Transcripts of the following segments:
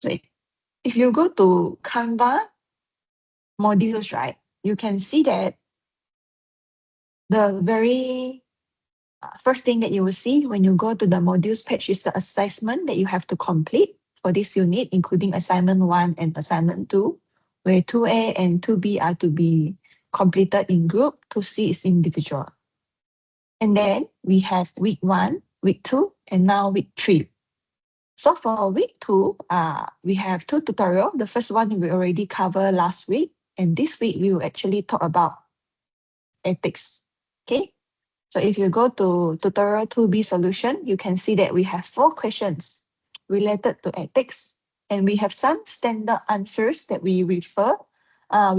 So if you go to Canva modules, right, you can see that the very first thing that you will see when you go to the modules page is the assessment that you have to complete for this unit, including assignment 1 and assignment 2, where 2A and 2B are to be completed in group, 2C is individual. And then we have week 1, week 2, and now week 3. So for week 2, we have 2 tutorials. The first one we already covered last week, and this week we will actually talk about ethics. Okay, so if you go to tutorial 2B solution, you can see that we have 4 questions related to ethics, and we have some standard answers that we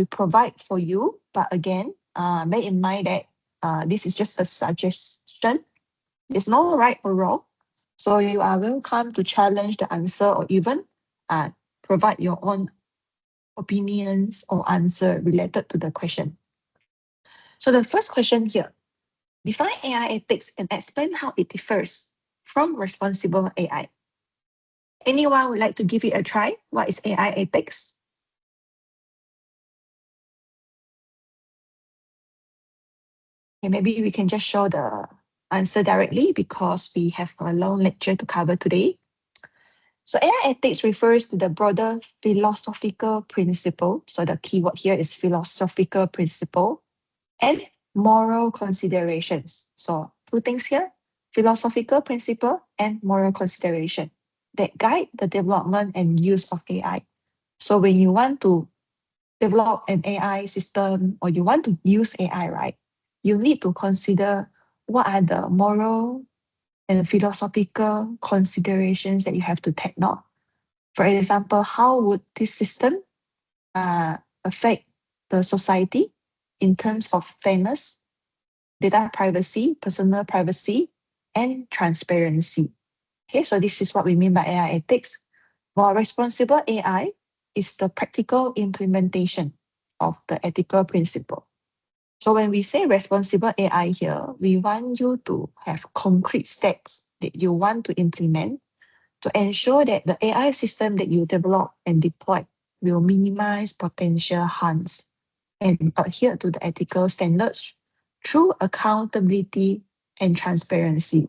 provide for you. But again, bear in mind that this is just a suggestion. There's no right or wrong. So you are welcome to challenge the answer or even provide your own opinions or answer related to the question. So the first question here, define AI ethics and explain how it differs from responsible AI. Anyone would like to give it a try? What is AI ethics? Okay, maybe we can just show the answer directly because we have a long lecture to cover today. So AI ethics refers to the broader philosophical principle. So the keyword here is philosophical principle and moral considerations. So 2 things here, philosophical principle and moral consideration that guide the development and use of AI. So when you want to develop an AI system or you want to use AI, right, you need to consider what are the moral and philosophical considerations that you have to take note. For example, how would this system affect the society in terms of fairness, data privacy, personal privacy, and transparency? Okay, so this is what we mean by AI ethics. While responsible AI is the practical implementation of the ethical principle. So when we say responsible AI here, we want you to have concrete steps that you want to implement to ensure that the AI system that you develop and deploy will minimize potential harms and adhere to the ethical standards through accountability and transparency.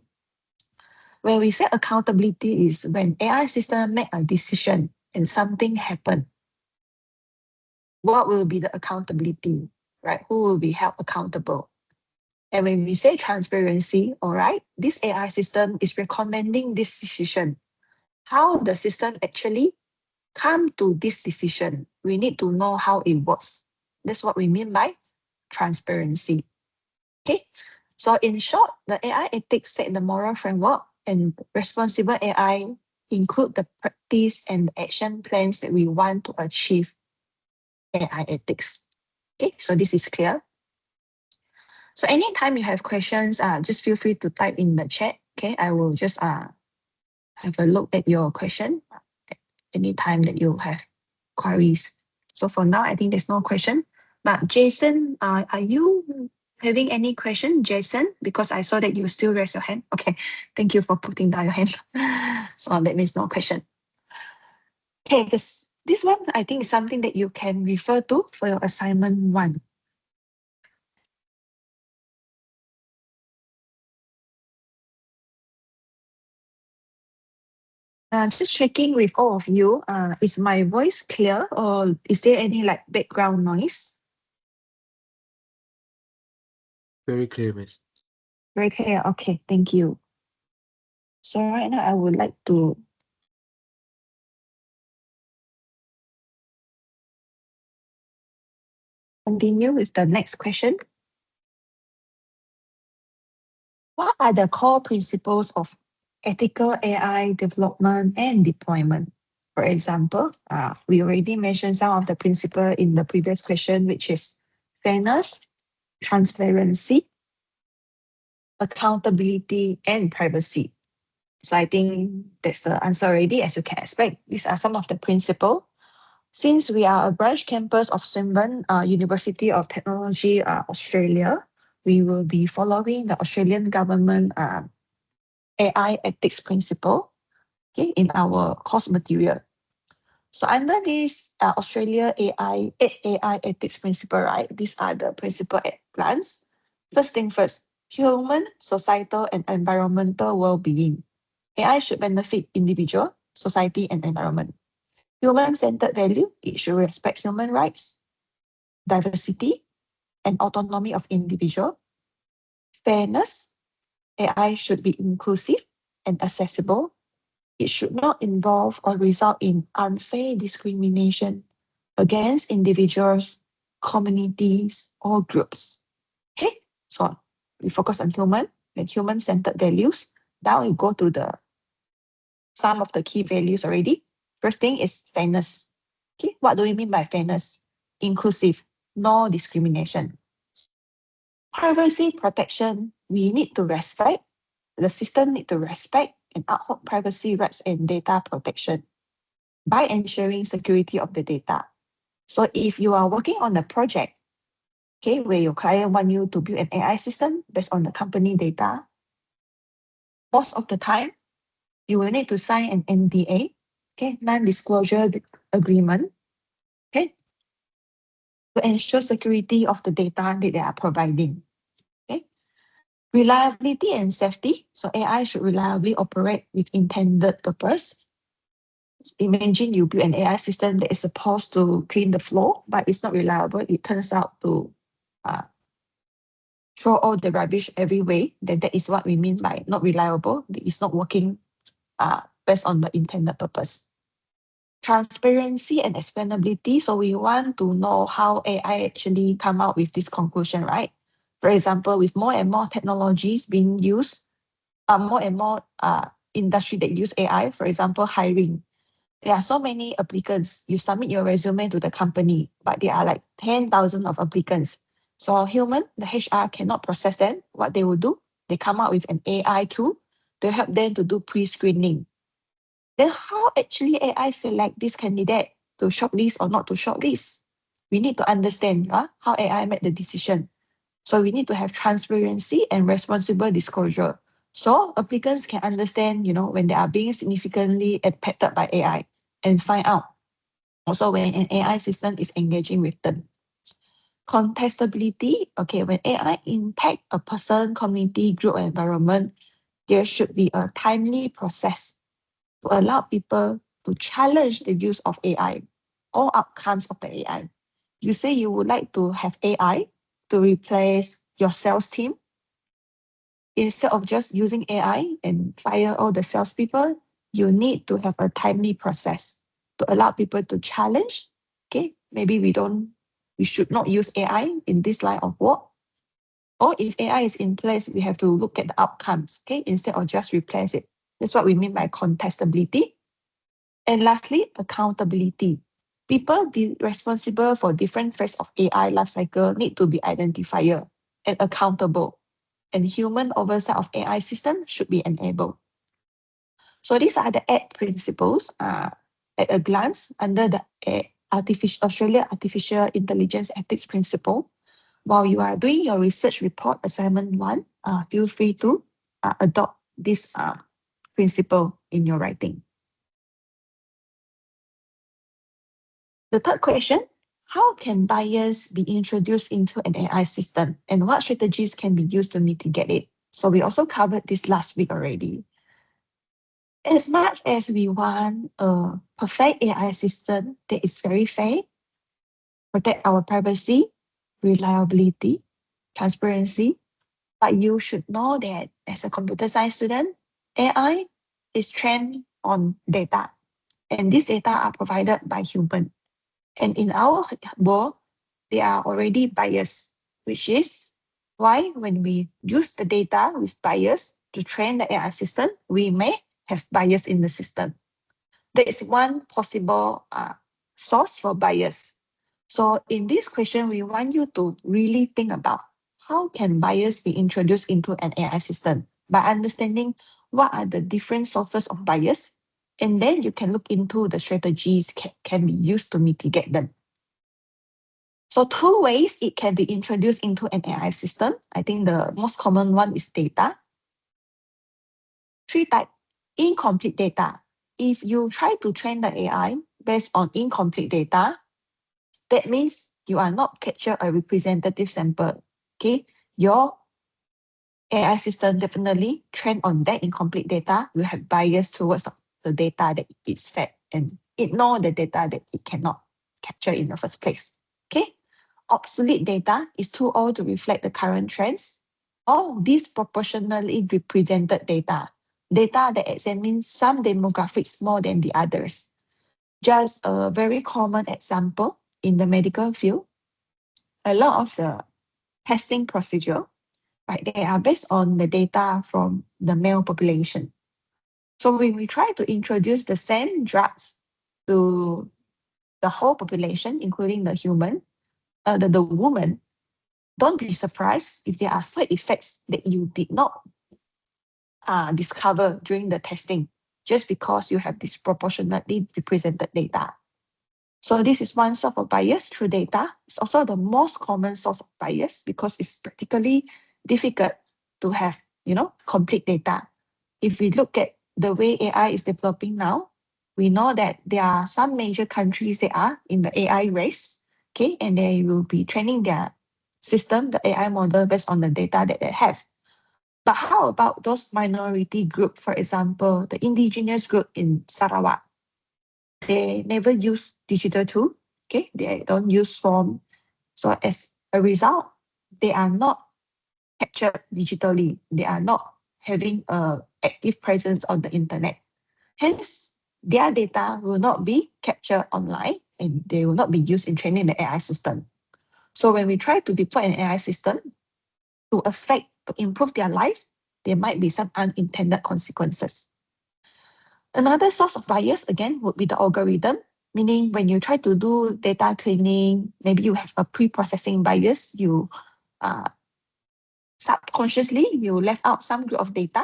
When we say accountability is when AI system make a decision and something happen, what will be the accountability, right? Who will be held accountable? And when we say transparency, all right, this AI system is recommending this decision. How the system actually come to this decision, we need to know how it works. That's what we mean by transparency. Okay, so in short, the AI ethics set the moral framework and responsible AI include the practice and action plans that we want to achieve AI ethics. Okay, so this is clear. So anytime you have questions, just feel free to type in the chat. Okay, I will just have a look at your question anytime that you have queries. So for now, I think there's no question. But Jason, are you having any question, Jason? Because I saw that you still raise your hand. Okay, thank you for putting down your hand. So that means no question. Okay, this one I think is something that you can refer to for your assignment 1. Just checking with all of you, is my voice clear or is there any like background noise? Very clear, Miss. Very clear. Okay, thank you. So right now I would like to continue with the next question. What are the core principles of ethical AI development and deployment? For example, we already mentioned some of the principles in the previous question, which is fairness, transparency, accountability, and privacy. So I think that's the answer already, as you can expect. These are some of the principles. Since we are a branch campus of Swinburne University of Technology, Australia, we will be following the Australian government AI ethics principle, okay, in our course material. So under this Australia AI ethics principle, right? These are the principle at glance. First thing first, human, societal, and environmental well-being. AI should benefit individual, society, and environment. Human-centered value, it should respect human rights, diversity, and autonomy of individual. Fairness, AI should be inclusive and accessible. It should not involve or result in unfair discrimination against individuals, communities, or groups. Okay, so we focus on human and human-centered values. Now we go to the some of the key values already. First thing is fairness. Okay, what do we mean by fairness? Inclusive, no discrimination. Privacy protection, we need to respect, the system need to respect and uphold privacy rights and data protection by ensuring security of the data. So if you are working on a project, okay, where your client want you to build an AI system based on the company data, most of the time, you will need to sign an NDA, okay, non-disclosure agreement, okay, to ensure security of the data that they are providing. Okay. Reliability and safety. So AI should reliably operate with intended purpose. Imagine you build an AI system that is supposed to clean the floor, but it's not reliable. It turns out to uh, throw all the rubbish everywhere. Then that is what we mean by not reliable. It's not working based on the intended purpose. Transparency and explainability. So we want to know how AI actually come out with this conclusion, right? For example, with more and more technologies being used, more and more industry that use AI, for example, hiring. There are so many applicants. You submit your resume to the company, but there are like 10,000 of applicants. So human, the HR cannot process them. What they will do, they come up with an AI tool to help them to do pre-screening. Then how actually AI select this candidate to shortlist or not to shortlist? We need to understand how AI made the decision. So we need to have transparency and responsible disclosure. So applicants can understand, when they are being significantly impacted by AI and find out also when an AI system is engaging with them. Contestability, okay, when AI impact a person, community, group, or environment, there should be a timely process to allow people to challenge the use of AI or outcomes of the AI. You say you would like to have AI to replace your sales team. Instead of just using AI and fire all the salespeople, you need to have a timely process to allow people to challenge. Okay, maybe we should not use AI in this line of work. Or if AI is in place, we have to look at the outcomes, okay, instead of just replace it. That's what we mean by contestability. And lastly, accountability. People responsible for different phases of AI lifecycle need to be identified and accountable. And human oversight of AI system should be enabled. So these are the 8 principles at a glance under the Australia Artificial Intelligence Ethics Principle. While you are doing your research report assignment 1, feel free to adopt this principle in your writing. The third question, how can bias be introduced into an AI system and what strategies can be used to mitigate it? So we also covered this last week already. As much as we want a perfect AI system that is very fair, protect our privacy, reliability, transparency, but you should know that as a computer science student, AI is trained on data, and these data are provided by human. And in our world, they are already biased, which is why when we use the data with bias to train the AI system, we may have bias in the system. There is one possible source for bias. So in this question, we want you to really think about how can bias be introduced into an AI system by understanding what are the different sources of bias, and then you can look into the strategies can be used to mitigate them. So 2 ways it can be introduced into an AI system. I think the most common one is data. 3 type, incomplete data. If you try to train the AI based on incomplete data, that means you are not capture a representative sample. Okay, your AI system definitely trained on that incomplete data will have bias towards the data that it's fed and ignore the data that it cannot capture in the first place. Okay, obsolete data is too old to reflect the current trends, or disproportionately represented data that examines some demographics more than the others. Just a very common example in the medical field, a lot of the testing procedure, right, they are based on the data from the male population. So when we try to introduce the same drugs to the whole population, including the human, the woman, don't be surprised if there are side effects that you did not discover during the testing, just because you have disproportionately represented data. So this is one source of bias through data. It's also the most common source of bias because it's practically difficult to have, complete data. If we look at the way AI is developing now, we know that there are some major countries that are in the AI race, okay, and they will be training their system, the AI model, based on the data that they have. But how about those minority group, for example, the indigenous group in Sarawak? They never use digital tool, okay? They don't use form. So as a result, they are not captured digitally. They are not having a active presence on the internet. Hence, their data will not be captured online and they will not be used in training the AI system. So when we try to deploy an AI system to improve their life, there might be some unintended consequences. Another source of bias, again, would be the algorithm, meaning when you try to do data cleaning, maybe you have a pre-processing bias, you uh, subconsciously, you left out some group of data,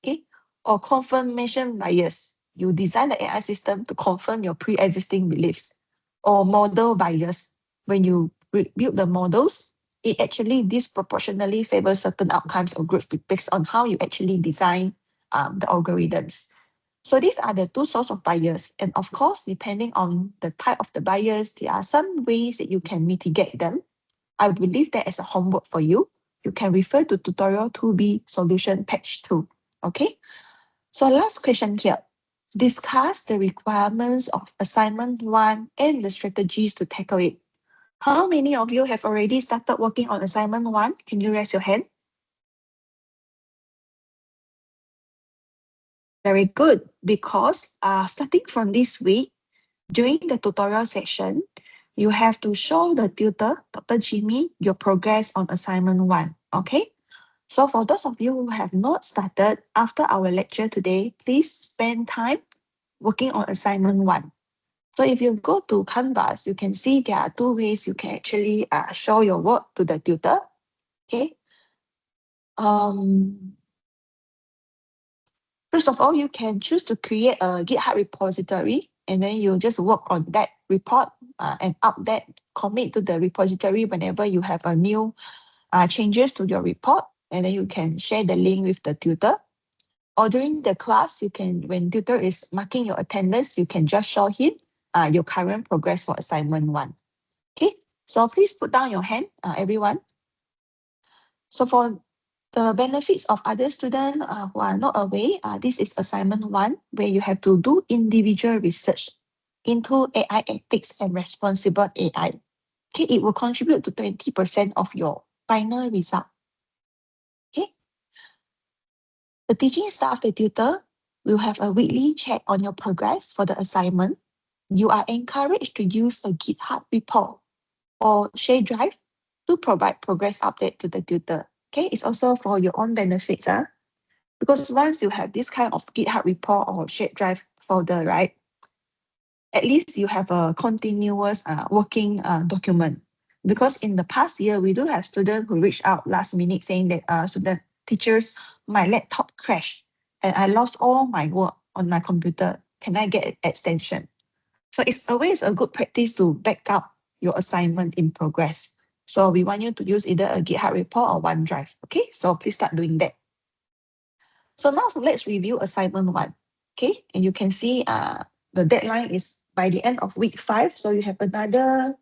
okay? Or confirmation bias, you design the AI system to confirm your pre-existing beliefs. Or model bias, when you build the models, it actually disproportionately favors certain outcomes or groups based on how you actually design the algorithms. So these are the two sources of bias. And of course, depending on the type of the bias, there are some ways that you can mitigate them. I will leave that as a homework for you. You can refer to tutorial 2B solution page 2. Okay. So last question here. Discuss the requirements of assignment 1 and the strategies to tackle it. How many of you have already started working on assignment 1? Can you raise your hand? Very good, because starting from this week, during the tutorial section, you have to show the tutor, Dr. Jimmy, your progress on assignment 1, okay? So for those of you who have not started, after our lecture today, please spend time working on assignment 1. So if you go to Canvas, you can see there are two ways you can actually show your work to the tutor, okay? Um, First of all, you can choose to create a GitHub repository, and then you just work on that report and update, commit to the repository whenever you have a new changes to your report, and then you can share the link with the tutor. Or during the class, you can, when tutor is marking your attendance, you can just show him your current progress for assignment 1. Okay, so please put down your hand, everyone. So for the benefits of other students who are not aware, this is assignment 1, where you have to do individual research into AI ethics and responsible AI. Okay, it will contribute to 20% of your final result. Okay, the teaching staff, the tutor, will have a weekly check on your progress for the assignment. You are encouraged to use a GitHub report or share drive to provide progress update to the tutor. Okay, it's also for your own benefits. Because once you have this kind of GitHub report or shared drive folder, right, at least you have a continuous working document. Because in the past year, we do have students who reached out last minute saying that student teachers, my laptop crashed and I lost all my work on my computer. Can I get an extension? So it's always a good practice to back up your assignment in progress. So we want you to use either a GitHub report or OneDrive. Okay, so please start doing that. So now let's review assignment 1. Okay, and you can see the deadline is by the end of week 5. So you have another,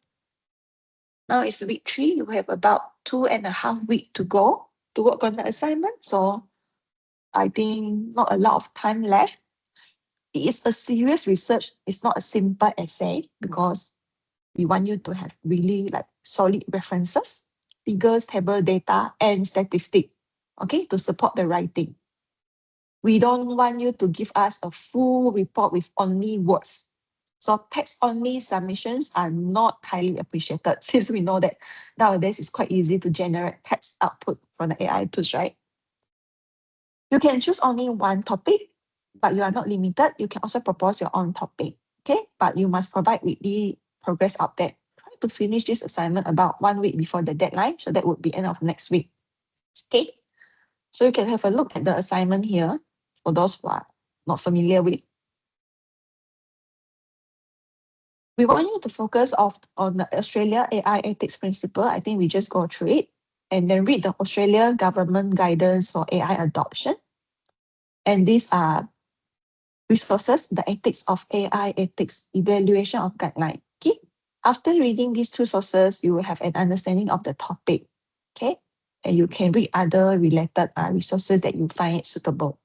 now it's week 3, you have about 2.5 weeks to go to work on the assignment. So I think not a lot of time left. It is a serious research. It's not a simple essay because we want you to have really like solid references, figures, table data, and statistic, okay, to support the writing. We don't want you to give us a full report with only words. So text-only submissions are not highly appreciated since we know that nowadays it's quite easy to generate text output from the AI tools, right? You can choose only one topic, but you are not limited. You can also propose your own topic, okay? But you must provide weekly progress update. Try to finish this assignment about 1 week before the deadline, so that would be end of next week, okay? So you can have a look at the assignment here for those who are not familiar with. We want you to focus on the Australia AI ethics principle. I think we just go through it and then read the Australia government guidance for AI adoption. And these are resources, the ethics of AI ethics, evaluation of guideline. Okay. After reading these two sources, you will have an understanding of the topic. Okay. And you can read other related resources that you find it suitable.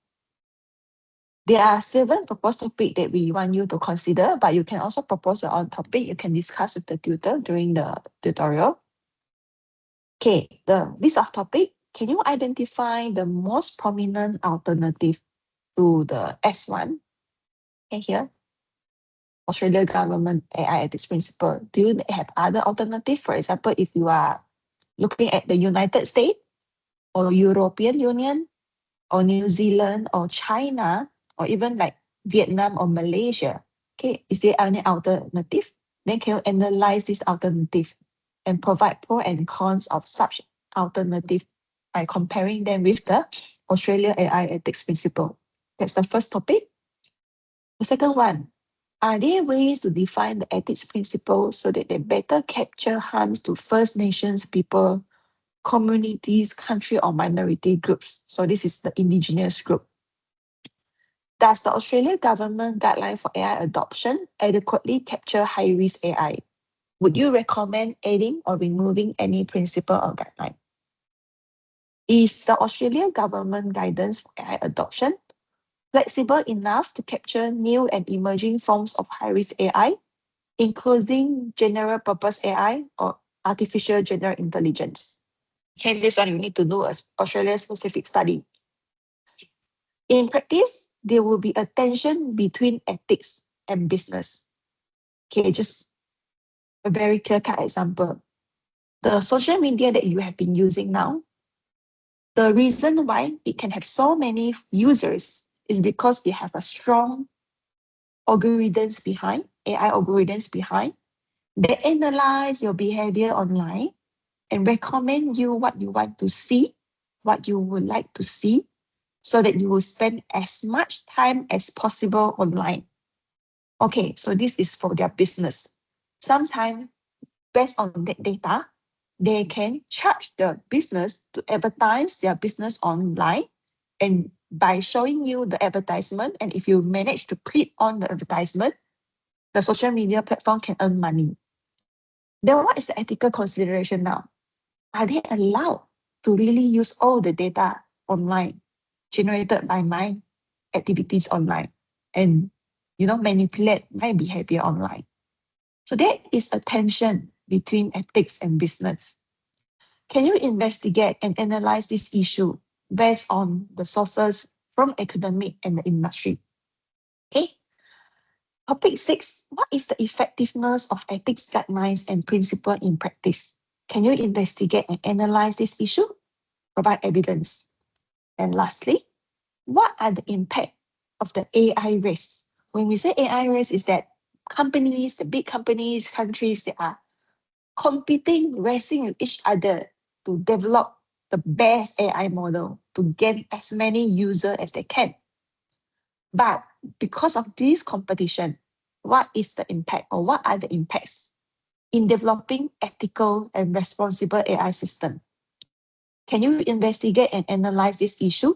There are 7 proposed topics that we want you to consider, but you can also propose your own topic. You can discuss with the tutor during the tutorial. Okay, the list of topic, can you identify the most prominent alternative to the S1? Okay, here, Australia government AI ethics principle. Do you have other alternative? For example, if you are looking at the United States or European Union or New Zealand or China or even like Vietnam or Malaysia, okay, is there any alternative? Then can you analyze this alternative and provide pros and cons of such alternative by comparing them with the Australia AI ethics principle? That's the first topic. The second one, are there ways to define the ethics principle so that they better capture harms to First Nations people, communities, country, or minority groups? So this is the indigenous group. Does the Australian government guideline for AI adoption adequately capture high-risk AI? Would you recommend adding or removing any principle or guideline? Is the Australian government guidance for AI adoption flexible enough to capture new and emerging forms of high-risk AI, including general purpose AI or artificial general intelligence? Okay, this one you need to do a Australia-specific study. In practice, there will be a tension between ethics and business. Okay, just a very clear-cut example. The social media that you have been using now, the reason why it can have so many users is because they have a strong algorithms behind, AI algorithms behind. They analyze your behavior online and recommend you what you want to see, what you would like to see, so that you will spend as much time as possible online. Okay, so this is for their business. Sometimes, based on that data, they can charge the business to advertise their business online. And by showing you the advertisement, and if you manage to click on the advertisement, the social media platform can earn money. Then what is the ethical consideration now? Are they allowed to really use all the data online generated by my activities online and manipulate my behavior online? So there is a tension between ethics and business. Can you investigate and analyze this issue based on the sources from academic and the industry? Okay. Topic 6, what is the effectiveness of ethics guidelines and principle in practice? Can you investigate and analyze this issue? Provide evidence. And lastly, what are the impact of the AI race? When we say AI race, is that companies, the big companies, countries, they are competing, racing with each other to develop the best AI model to gain as many users as they can. But because of this competition, what is the impact or what are the impacts in developing ethical and responsible AI system? Can you investigate and analyze this issue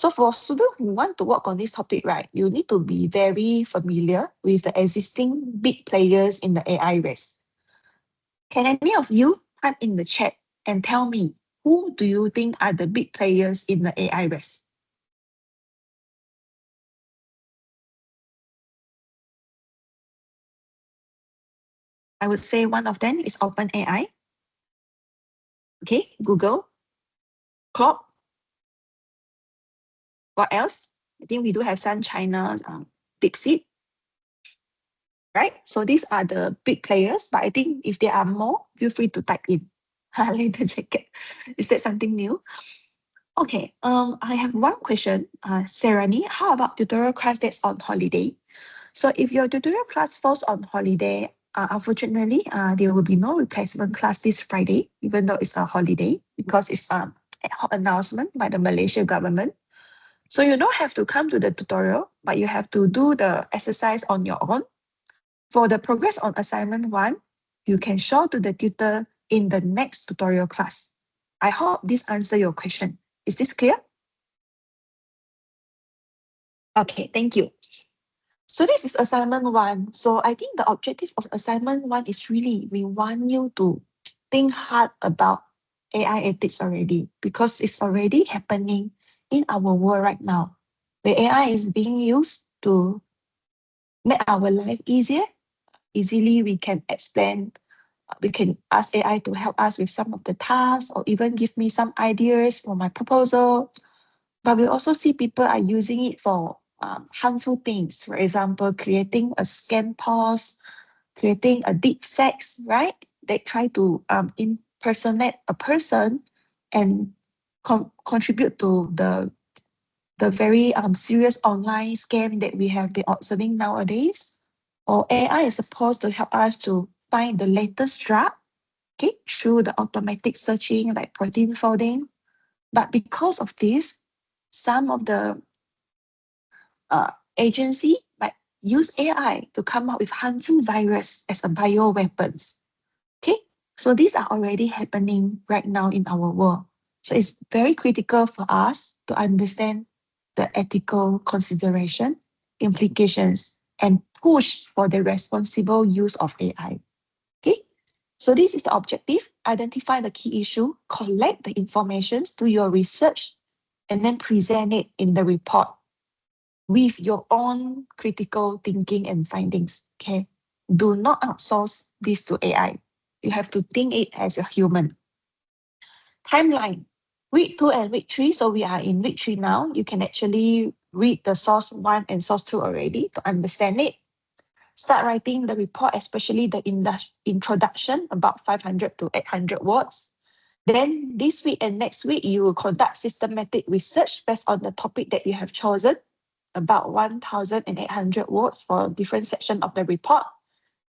So for students who want to work on this topic, right, you need to be very familiar with the existing big players in the AI race. Can any of you type in the chat and tell me who do you think are the big players in the AI race? I would say one of them is OpenAI. Okay, Google, Claude. What else? I think we do have some China DeepSeek, right? So these are the big players, but I think if there are more, feel free to type in. Later check it. Is that something new? Okay, I have one question. Serani, how about tutorial class that's on holiday? So if your tutorial class falls on holiday, unfortunately, there will be no replacement class this Friday, even though it's a holiday, because it's ad hoc announcement by the Malaysia government. So you don't have to come to the tutorial, but you have to do the exercise on your own. For the progress on assignment 1, you can show to the tutor in the next tutorial class. I hope this answers your question. Is this clear? Okay, thank you. So this is assignment 1. So I think the objective of assignment 1 is really we want you to think hard about AI ethics already, because it's already happening in our world right now. The AI is being used to make our life easier. Easily we can explain, we can ask AI to help us with some of the tasks or even give me some ideas for my proposal. But we also see people are using it for harmful things. For example, creating a scam post, creating a deep facts, right? They try to impersonate a person and contribute to the very serious online scam that we have been observing nowadays. Or AI is supposed to help us to find the latest drug, okay, through the automatic searching like protein folding. But because of this, some of the agency might use AI to come up with harmful virus as a bioweapons. Okay, so these are already happening right now in our world. So it's very critical for us to understand the ethical consideration, implications, and push for the responsible use of AI. Okay, so this is the objective. Identify the key issue, collect the information, do your research, and then present it in the report with your own critical thinking and findings. Okay, do not outsource this to AI. You have to think it as a human. Timeline. Week 2 and week 3, so we are in week 3 now. You can actually read the source 1 and source 2 already to understand it. Start writing the report, especially the introduction, about 500 to 800 words. Then this week and next week, you will conduct systematic research based on the topic that you have chosen, about 1,800 words for different section of the report.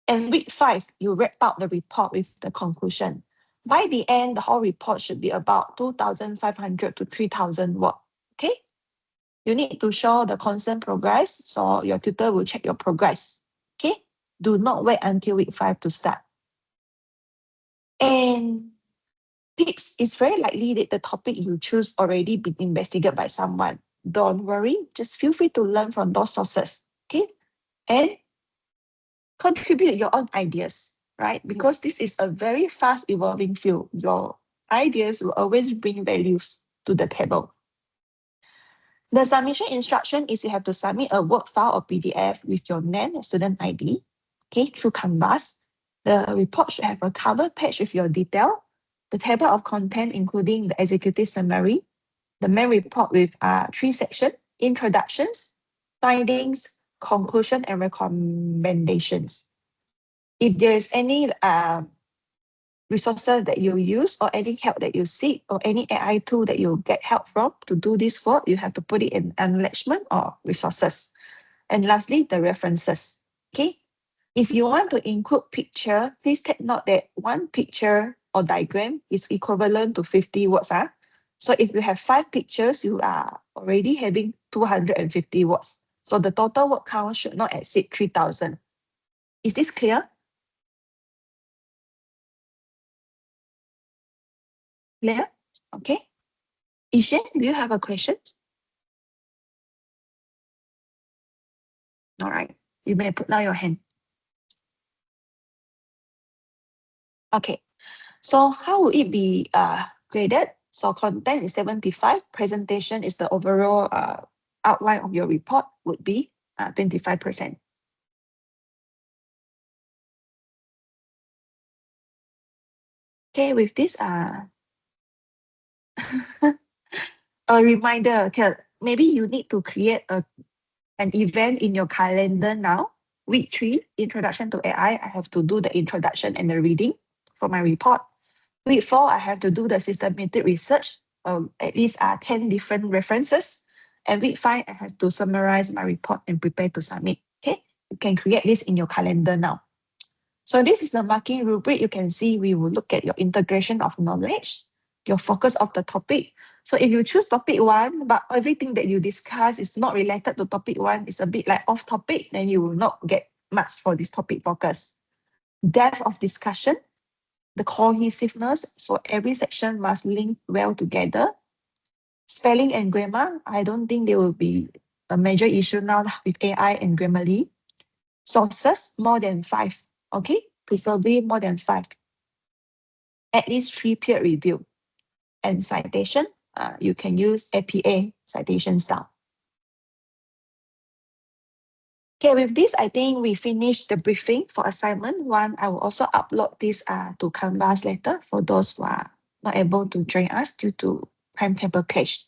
And week 5, you wrap up the report with the conclusion. By the end, the whole report should be about 2,500 to 3,000 words. Okay? You need to show the constant progress, so your tutor will check your progress. Okay? Do not wait until week 5 to start. And tips, it's very likely that the topic you choose already been investigated by someone. Don't worry, just feel free to learn from those sources. Okay? And contribute your own ideas, right? Because this is a very fast evolving field. Your ideas will always bring values to the table. The submission instruction is you have to submit a Word file or PDF with your name and student ID, okay, through Canvas. The report should have a cover page with your detail, the table of content including the executive summary, the main report with 3 sections: introductions, findings, conclusion, and recommendations. If there is any resources that you use or any help that you seek or any AI tool that you get help from to do this work, you have to put it in acknowledgement or resources. And lastly, the references. Okay. If you want to include picture, please take note that one picture or diagram is equivalent to 50 words. So if you have 5 pictures, you are already having 250 words. So the total word count should not exceed 3,000. Is this clear? Clear? Okay. Ishan, do you have a question? All right, you may put down your hand. Okay, so how would it be graded? So content is 75, presentation is the overall outline of your report would be 25%. Okay, with this a reminder, okay, maybe you need to create an event in your calendar now. Week 3, Introduction to AI, I have to do the introduction and the reading for my report. Week 4, I have to do the systematic research, at least 10 different references. And week 5, I have to summarize my report and prepare to submit. Okay, you can create this in your calendar now. So this is the marking rubric. You can see we will look at your integration of knowledge, your focus of the topic. So if you choose topic 1, but everything that you discuss is not related to topic 1, it's a bit like off topic, then you will not get marks for this topic focus. Depth of discussion, the cohesiveness, so every section must link well together. Spelling and grammar, I don't think there will be a major issue now with AI and Grammarly. Sources, more than 5, okay? Preferably more than 5. At least 3 peer review. And citation, you can use APA citation style. Okay, with this, I think we finished the briefing for assignment 1. I will also upload this to Canvas later for those who are not able to join us due to timetable clash.